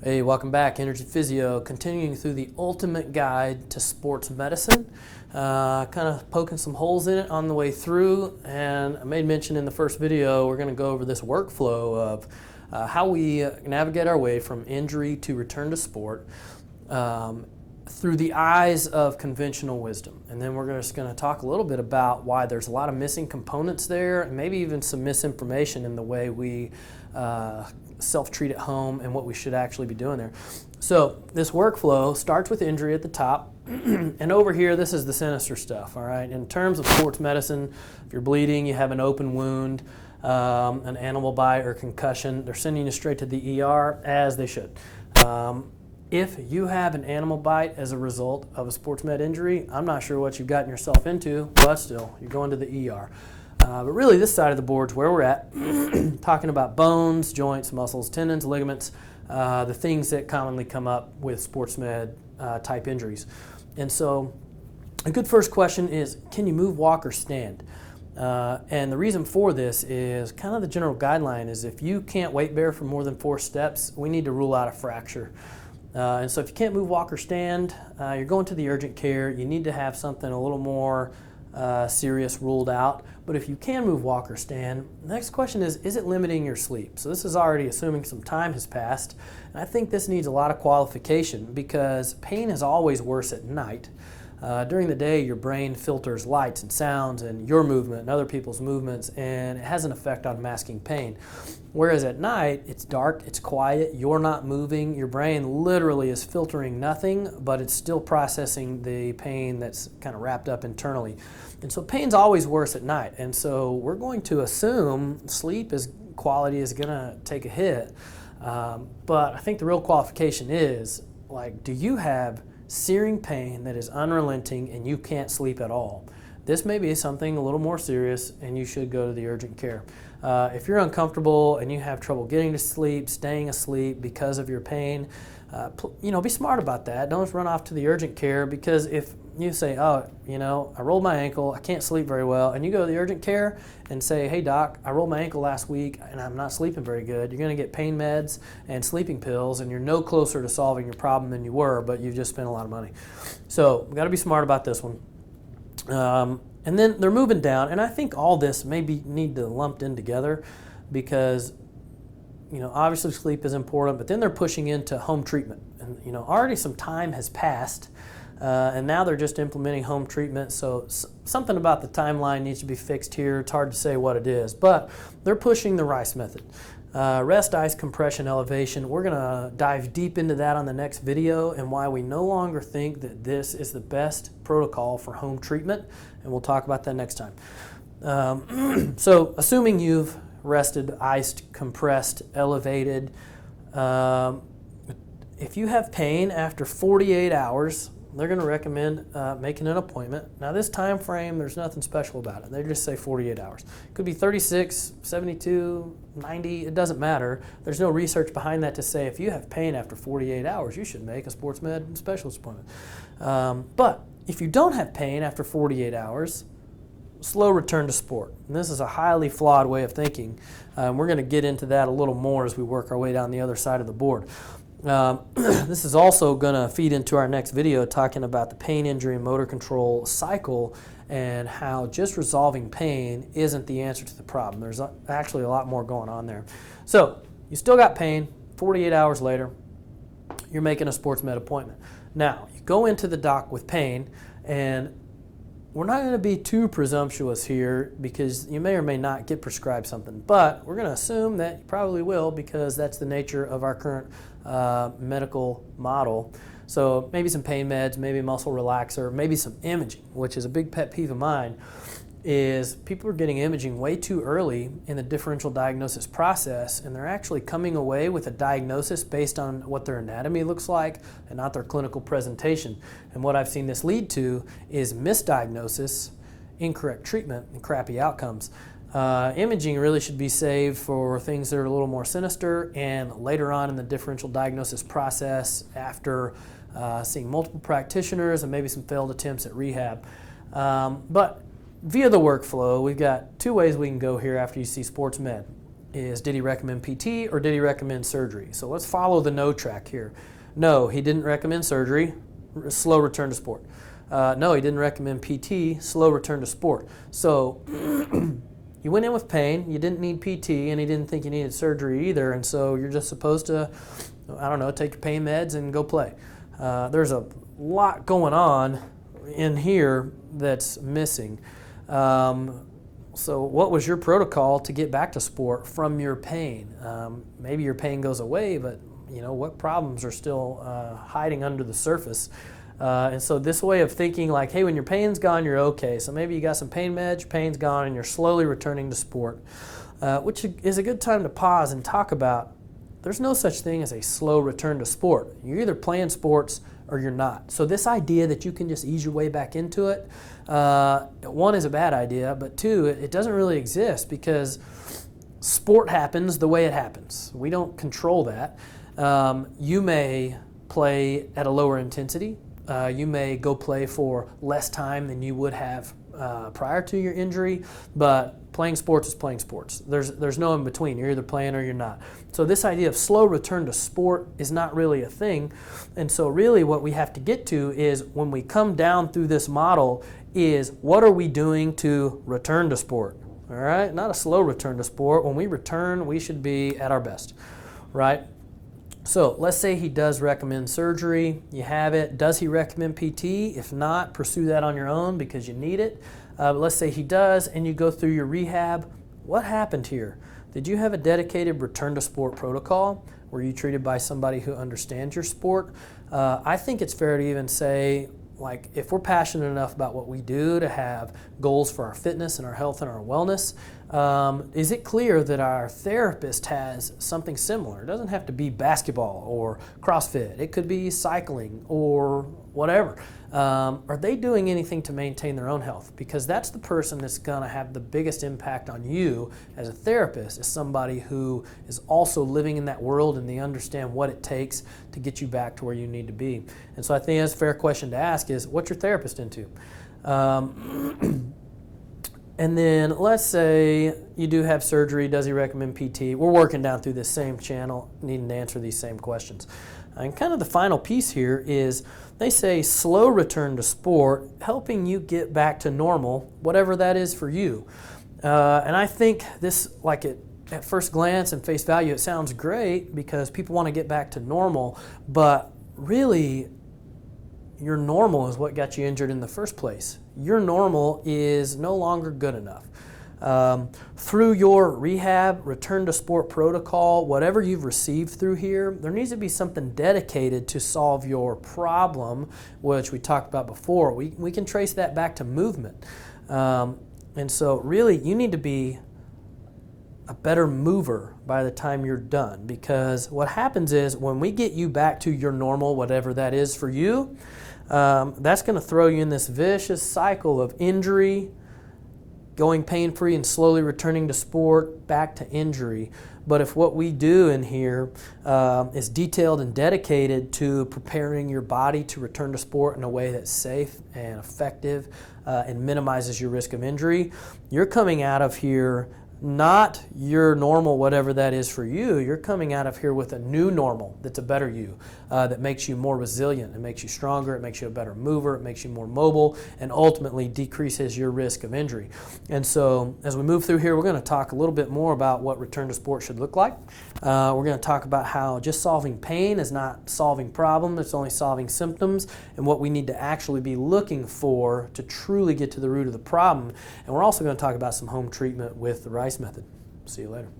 Hey, welcome back. Energy Physio, continuing through the ultimate guide to sports medicine. Kind of poking some holes in it on the way through, and I made mention in the first video we're going to go over this workflow of how we navigate our way from injury to return to sport through the eyes of conventional wisdom. And then we're just going to talk a little bit about why there's a lot of missing components there, and maybe even some misinformation in the way we self-treat at home and what we should actually be doing there. So this workflow starts with injury at the top, and over here this is the sinister stuff, all right? In terms of sports medicine, if you're bleeding, you have an open wound, an animal bite or concussion, they're sending you straight to the ER, as they should. If you have an animal bite as a result of a sports med injury, I'm not sure what you've gotten yourself into, but still, you're going to the ER. But really, this side of the board is where we're at, talking about bones, joints, muscles, tendons, ligaments, the things that commonly come up with sports med type injuries. And so a good first question is, can you move, walk, or stand? And the reason for this is kind of the general guideline is if you can't weight bear for more than 4 steps, we need to rule out a fracture. And so if you can't move, walk, or stand, you're going to the urgent care. You need to have something a little more serious ruled out. But if you can move, walk, or stand, the next question is it limiting your sleep? So this is already assuming some time has passed. And I think this needs a lot of qualification because pain is always worse at night. During the day, your brain filters lights and sounds and your movement and other people's movements, and it has an effect on masking pain. Whereas at night, it's dark, it's quiet, you're not moving, your brain literally is filtering nothing, but it's still processing the pain that's kind of wrapped up internally. And so pain's always worse at night, and so we're going to assume sleep quality is going to take a hit. But I think the real qualification is, like, do you have searing pain that is unrelenting and you can't sleep at all? This may be something a little more serious and you should go to the urgent care. If you're uncomfortable and you have trouble getting to sleep, staying asleep because of your pain, be smart about that. Don't just run off to the urgent care, because if you say, I rolled my ankle, I can't sleep very well, and you go to the urgent care and say, hey doc, I rolled my ankle last week and I'm not sleeping very good, you're going to get pain meds and sleeping pills, and you're no closer to solving your problem than you were, but you've just spent a lot of money. So we've got to be smart about this one. And then they're moving down, and I think all this maybe need to lumped in together because obviously sleep is important, but then they're pushing into home treatment. And already some time has passed, and now they're just implementing home treatment. So something about the timeline needs to be fixed here. It's hard to say what it is, but they're pushing the RICE method. Rest, ice, compression, elevation. We're going to dive deep into that on the next video and why we no longer think that this is the best protocol for home treatment, and we'll talk about that next time. So assuming you've rested, iced, compressed, elevated, if you have pain after 48 hours, they're going to recommend making an appointment. Now this time frame, there's nothing special about it. They just say 48 hours. It could be 36, 72, 90, it doesn't matter. There's no research behind that to say if you have pain after 48 hours, you should make a sports med specialist appointment. But if you don't have pain after 48 hours, slow return to sport. And this is a highly flawed way of thinking. We're going to get into that a little more as we work our way down the other side of the board. This is also going to feed into our next video talking about the pain, injury, and motor control cycle and how just resolving pain isn't the answer to the problem. There's actually a lot more going on there. So you still got pain, 48 hours later, you're making a sports med appointment. Now, you go into the doc with pain, and we're not going to be too presumptuous here because you may or may not get prescribed something, but we're going to assume that you probably will because that's the nature of our current medical model. So maybe some pain meds, maybe muscle relaxer, maybe some imaging, which is a big pet peeve of mine, is people are getting imaging way too early in the differential diagnosis process, and they're actually coming away with a diagnosis based on what their anatomy looks like and not their clinical presentation. And what I've seen this lead to is misdiagnosis, incorrect treatment, and crappy outcomes. Imaging really should be saved for things that are a little more sinister and later on in the differential diagnosis process after seeing multiple practitioners and maybe some failed attempts at rehab. But via the workflow, we've got 2 ways we can go here after you see sports med. is, did he recommend PT or did he recommend surgery? So let's follow the no track here. No, he didn't recommend surgery, slow return to sport. No, he didn't recommend PT, slow return to sport. So you went in with pain, you didn't need PT, and he didn't think you needed surgery either, and so you're just supposed to, I don't know, take your pain meds and go play. There's a lot going on in here that's missing. So what was your protocol to get back to sport from your pain? Maybe your pain goes away, but you know, what problems are still hiding under the surface? And so this way of thinking like, hey, when your pain's gone, you're okay. So maybe you got some pain meds, your pain's gone, and you're slowly returning to sport, which is a good time to pause and talk about there's no such thing as a slow return to sport. You're either playing sports or you're not. So this idea that you can just ease your way back into it, one, is a bad idea, but two, it doesn't really exist because sport happens the way it happens. We don't control that. You may play at a lower intensity. You may go play for less time than you would have prior to your injury, but playing sports is playing sports. There's no in between. You're either playing or you're not. So this idea of slow return to sport is not really a thing. And so really what we have to get to is when we come down through this model is what are we doing to return to sport? All right, not a slow return to sport. When we return, we should be at our best, right? So let's say he does recommend surgery. You have it. Does he recommend PT? If not, pursue that on your own because you need it. But let's say he does and you go through your rehab. What happened here? Did you have a dedicated return to sport protocol? Were you treated by somebody who understands your sport? I think it's fair to even say, like, if we're passionate enough about what we do to have goals for our fitness and our health and our wellness, is it clear that our therapist has something similar? It doesn't have to be basketball or CrossFit. It could be cycling or whatever. Are they doing anything to maintain their own health? Because that's the person that's going to have the biggest impact on you as a therapist, is somebody who is also living in that world and they understand what it takes to get you back to where you need to be. And so I think that's a fair question to ask is, what's your therapist into? And then let's say you do have surgery. Does he recommend PT? We're working down through this same channel, needing to answer these same questions. And kind of the final piece here is they say slow return to sport, helping you get back to normal, whatever that is for you. And I think this, like at first glance and face value, it sounds great because people want to get back to normal, but really your normal is what got you injured in the first place. Your normal is no longer good enough. Through your rehab, return to sport protocol, whatever you've received through here, there needs to be something dedicated to solve your problem, which we talked about before. We can trace that back to movement. And so really you need to be a better mover by the time you're done, because what happens is when we get you back to your normal, whatever that is for you, that's going to throw you in this vicious cycle of injury, going pain-free and slowly returning to sport, back to injury. But if what we do in here is detailed and dedicated to preparing your body to return to sport in a way that's safe and effective and minimizes your risk of injury, you're coming out of here not your normal, whatever that is for you. You're coming out of here with a new normal that's a better you, that makes you more resilient, it makes you stronger, it makes you a better mover, it makes you more mobile, and ultimately decreases your risk of injury. And so as we move through here, we're going to talk a little bit more about what return to sport should look like. We're going to talk about how just solving pain is not solving problems, it's only solving symptoms, and what we need to actually be looking for to truly get to the root of the problem. And we're also going to talk about some home treatment with the Rice method. See you later.